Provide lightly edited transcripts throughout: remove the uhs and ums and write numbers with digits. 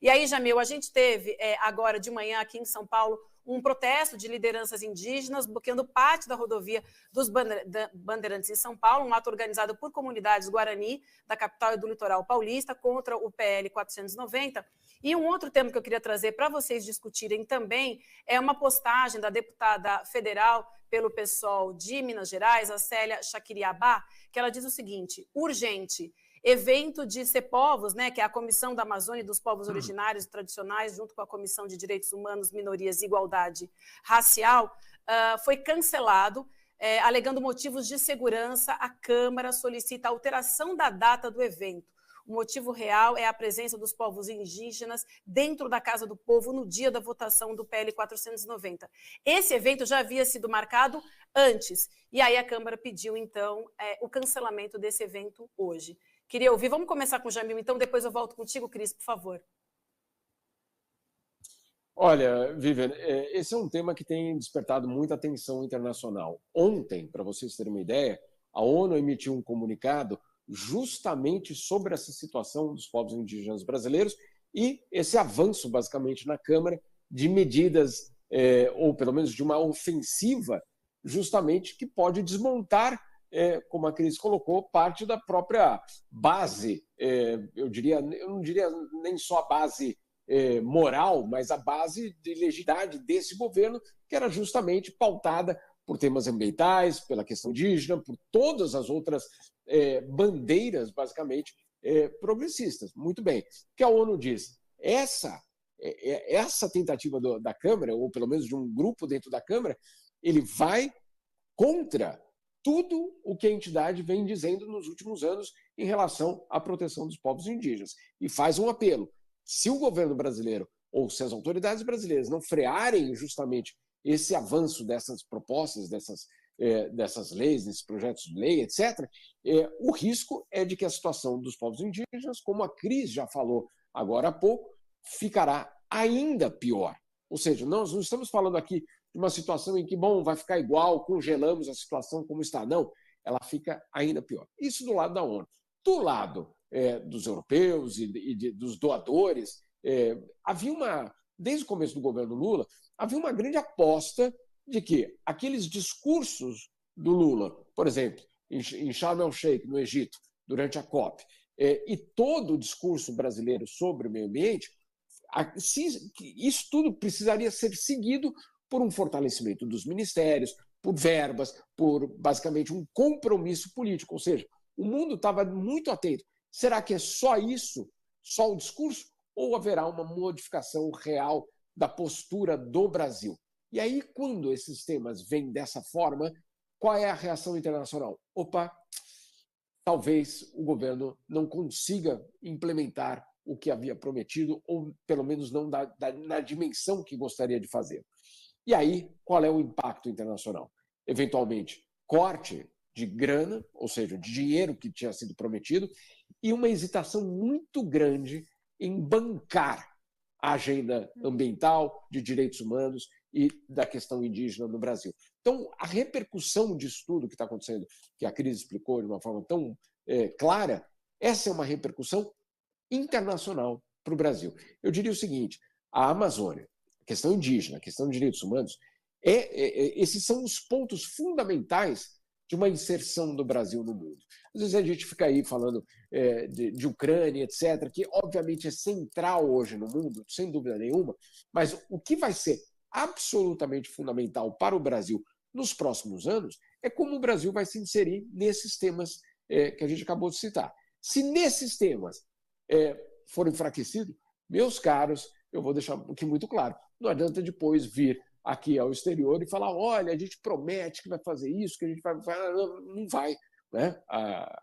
E aí, Jamil, a gente teve agora de manhã aqui em São Paulo um protesto de lideranças indígenas bloqueando parte da rodovia dos Bandeirantes em São Paulo, um ato organizado por comunidades Guarani, da capital e do litoral paulista, contra o PL 490. E um outro tema que eu queria trazer para vocês discutirem também é uma postagem da deputada federal pelo PSOL de Minas Gerais, a Célia Chaquiriabá, que ela diz o seguinte: urgente, evento de CEPOVOS, né, que é a Comissão da Amazônia e dos Povos Originários e Tradicionais, junto com a Comissão de Direitos Humanos, Minorias e Igualdade Racial, foi cancelado, alegando motivos de segurança. A Câmara solicita a alteração da data do evento. O motivo real é a presença dos povos indígenas dentro da Casa do Povo no dia da votação do PL 490. Esse evento já havia sido marcado antes, e aí a Câmara pediu, então, o cancelamento desse evento hoje. Queria ouvir, vamos começar com o Jamil, então, depois eu volto contigo, Cris, por favor. Olha, Vivian, esse é um tema que tem despertado muita atenção internacional. Ontem, para vocês terem uma ideia, a ONU emitiu um comunicado justamente sobre essa situação dos povos indígenas brasileiros e esse avanço, basicamente, na Câmara de medidas, ou pelo menos de uma ofensiva, justamente que pode desmontar, como a Cris colocou, parte da própria base, eu não diria nem só a base moral, mas a base de legitimidade desse governo, que era justamente pautada por temas ambientais, pela questão indígena, por todas as outras bandeiras, basicamente, progressistas. Muito bem. O que a ONU diz? Essa tentativa da Câmara, ou pelo menos de um grupo dentro da Câmara, ele vai contra tudo o que a entidade vem dizendo nos últimos anos em relação à proteção dos povos indígenas. E faz um apelo. Se o governo brasileiro, ou se as autoridades brasileiras não frearem justamente esse avanço dessas propostas, dessas leis, desses projetos de lei, etc., o risco é de que a situação dos povos indígenas, como a Cris já falou agora há pouco, ficará ainda pior. Ou seja, nós não estamos falando aqui de uma situação em que, bom, vai ficar igual, congelamos a situação como está. Não, ela fica ainda pior. Isso do lado da ONU. Do lado dos europeus e dos doadores, desde o começo do governo Lula, havia uma grande aposta de que aqueles discursos do Lula, por exemplo, em Sharm el-Sheikh, no Egito, durante a COP, e todo o discurso brasileiro sobre o meio ambiente, isso tudo precisaria ser seguido por um fortalecimento dos ministérios, por verbas, por basicamente um compromisso político. Ou seja, o mundo estava muito atento. Será que é só isso, só o discurso, ou haverá uma modificação real da postura do Brasil? E aí, quando esses temas vêm dessa forma, qual é a reação internacional? Opa, talvez o governo não consiga implementar o que havia prometido, ou pelo menos não na dimensão que gostaria de fazer. E aí, qual é o impacto internacional? Eventualmente, corte de grana, ou seja, de dinheiro que tinha sido prometido, e uma hesitação muito grande em bancar a agenda ambiental, de direitos humanos e da questão indígena no Brasil. Então, a repercussão disso tudo que está acontecendo, que a Cris explicou de uma forma tão clara, essa é uma repercussão internacional para o Brasil. Eu diria o seguinte: a Amazônia, a questão indígena, a questão de direitos humanos, esses são os pontos fundamentais de uma inserção do Brasil no mundo. Às vezes a gente fica aí falando de Ucrânia, etc., que obviamente é central hoje no mundo, sem dúvida nenhuma, mas o que vai ser absolutamente fundamental para o Brasil nos próximos anos é como o Brasil vai se inserir nesses temas que a gente acabou de citar. Se nesses temas forem enfraquecidos, meus caros, eu vou deixar aqui muito claro, não adianta depois vir aqui ao exterior e falar, olha, a gente promete que vai fazer isso, que a gente vai... Não vai. Né?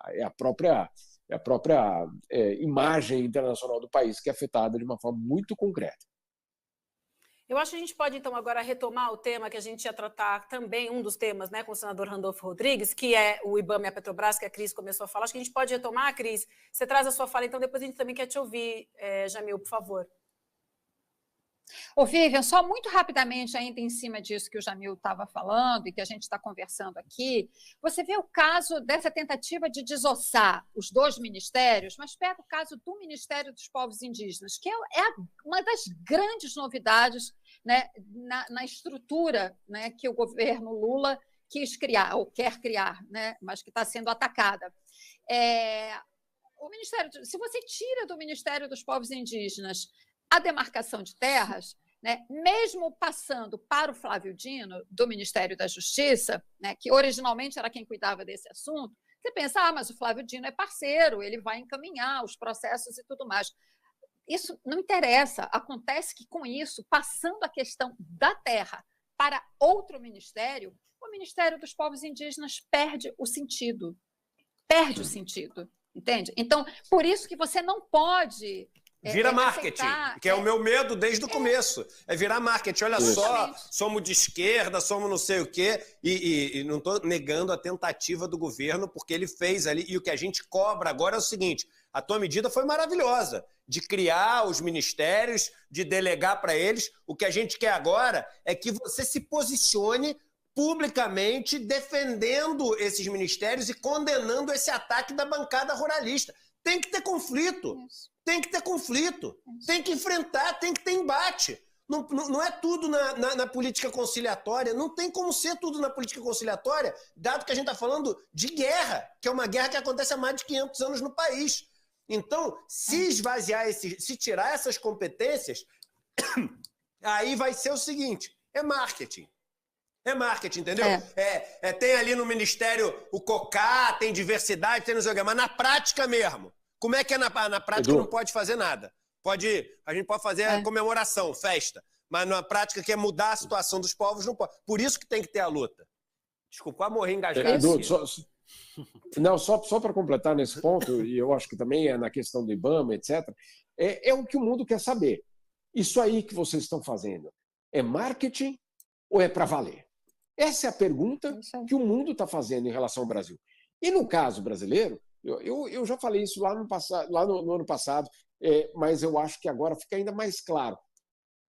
É a própria imagem internacional do país que é afetada de uma forma muito concreta. Eu acho que a gente pode, então, agora retomar o tema que a gente ia tratar também, um dos temas, né, com o senador Randolfo Rodrigues, que é o IBAMA e a Petrobras, que a Cris começou a falar. Acho que a gente pode retomar, Cris. Você traz a sua fala, então depois a gente também quer te ouvir, Jamil, por favor. Ô, Vivian, só muito rapidamente, ainda em cima disso que o Jamil estava falando e que a gente está conversando aqui, você vê o caso dessa tentativa de desossar os dois ministérios, mas pega o caso do Ministério dos Povos Indígenas, que uma das grandes novidades, né, na estrutura, né, que o governo Lula quis criar, ou quer criar, né, mas que está sendo atacada. Se você tira do Ministério dos Povos Indígenas a demarcação de terras, né, mesmo passando para o Flávio Dino, do Ministério da Justiça, né, que originalmente era quem cuidava desse assunto, você pensa, mas o Flávio Dino é parceiro, ele vai encaminhar os processos e tudo mais. Isso não interessa. Acontece que, com isso, passando a questão da terra para outro ministério, o Ministério dos Povos Indígenas perde o sentido. Perde o sentido, entende? Então, por isso que você não pode... Vira marketing, que é o meu medo desde o começo. É virar marketing. Olha só, somos de esquerda, somos não sei o quê. E não estou negando a tentativa do governo, porque ele fez ali. E o que a gente cobra agora é o seguinte: a tua medida foi maravilhosa, de criar os ministérios, de delegar para eles. O que a gente quer agora é que você se posicione publicamente defendendo esses ministérios e condenando esse ataque da bancada ruralista. Tem que ter conflito. Tem que ter conflito, tem que enfrentar, tem que ter embate. Não é tudo na política conciliatória, não tem como ser tudo na política conciliatória, dado que a gente está falando de guerra, que é uma guerra que acontece há mais de 500 anos no país. Então, se esvaziar, se tirar essas competências, aí vai ser o seguinte, é marketing. É marketing, entendeu? Tem ali no Ministério o COCA, tem diversidade, tem não sei o quê, mas na prática mesmo. Como é que é na prática? Edu, não pode fazer nada. A gente pode fazer comemoração, festa, mas na prática que é mudar a situação dos povos, não pode. Por isso que tem que ter a luta. Desculpa, quase morri engasgado. Edu, só para completar nesse ponto, e eu acho que também é na questão do IBAMA, etc., é o que o mundo quer saber. Isso aí que vocês estão fazendo é marketing ou é para valer? Essa é a pergunta que o mundo está fazendo em relação ao Brasil. E no caso brasileiro, eu já falei isso lá no ano passado, mas eu acho que agora fica ainda mais claro.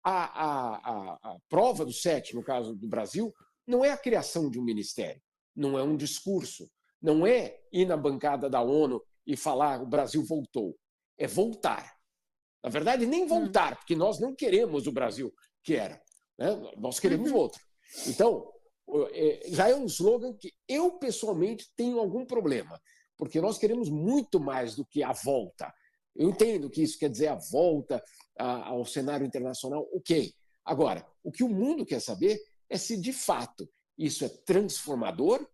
A prova do 7, no caso do Brasil, não é a criação de um ministério, não é um discurso, não é ir na bancada da ONU e falar o Brasil voltou, é voltar. Na verdade, nem voltar, porque nós não queremos o Brasil que era, né? Nós queremos outro. Então, já é um slogan que eu, pessoalmente, tenho algum problema, porque nós queremos muito mais do que a volta. Eu entendo que isso quer dizer a volta ao cenário internacional, ok. Agora, o que o mundo quer saber é se, de fato, isso é transformador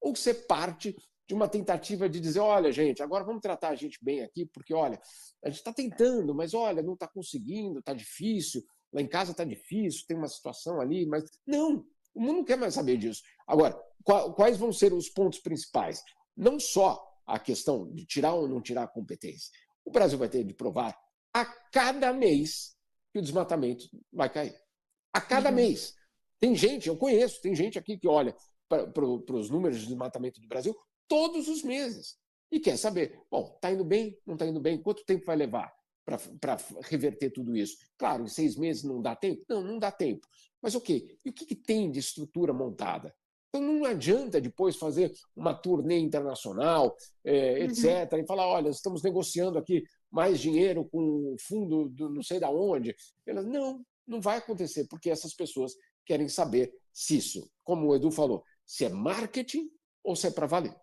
ou se é parte de uma tentativa de dizer, olha, gente, agora vamos tratar a gente bem aqui, porque, olha, a gente está tentando, mas, olha, não está conseguindo, está difícil, lá em casa está difícil, tem uma situação ali, mas... Não, o mundo não quer mais saber disso. Agora, quais vão ser os pontos principais? Não só a questão de tirar ou não tirar a competência. O Brasil vai ter de provar a cada mês que o desmatamento vai cair. A cada mês. Tem gente, eu conheço, tem gente aqui que olha para os números de desmatamento do Brasil todos os meses e quer saber, bom, está indo bem, não está indo bem, quanto tempo vai levar para reverter tudo isso? Claro, em 6 meses não dá tempo? Não dá tempo. Mas ok, e o que tem de estrutura montada? Então não adianta depois fazer uma turnê internacional, etc., e falar, olha, estamos negociando aqui mais dinheiro com o fundo do não sei de onde. Não vai acontecer, porque essas pessoas querem saber se isso, como o Edu falou, se é marketing ou se é para valer.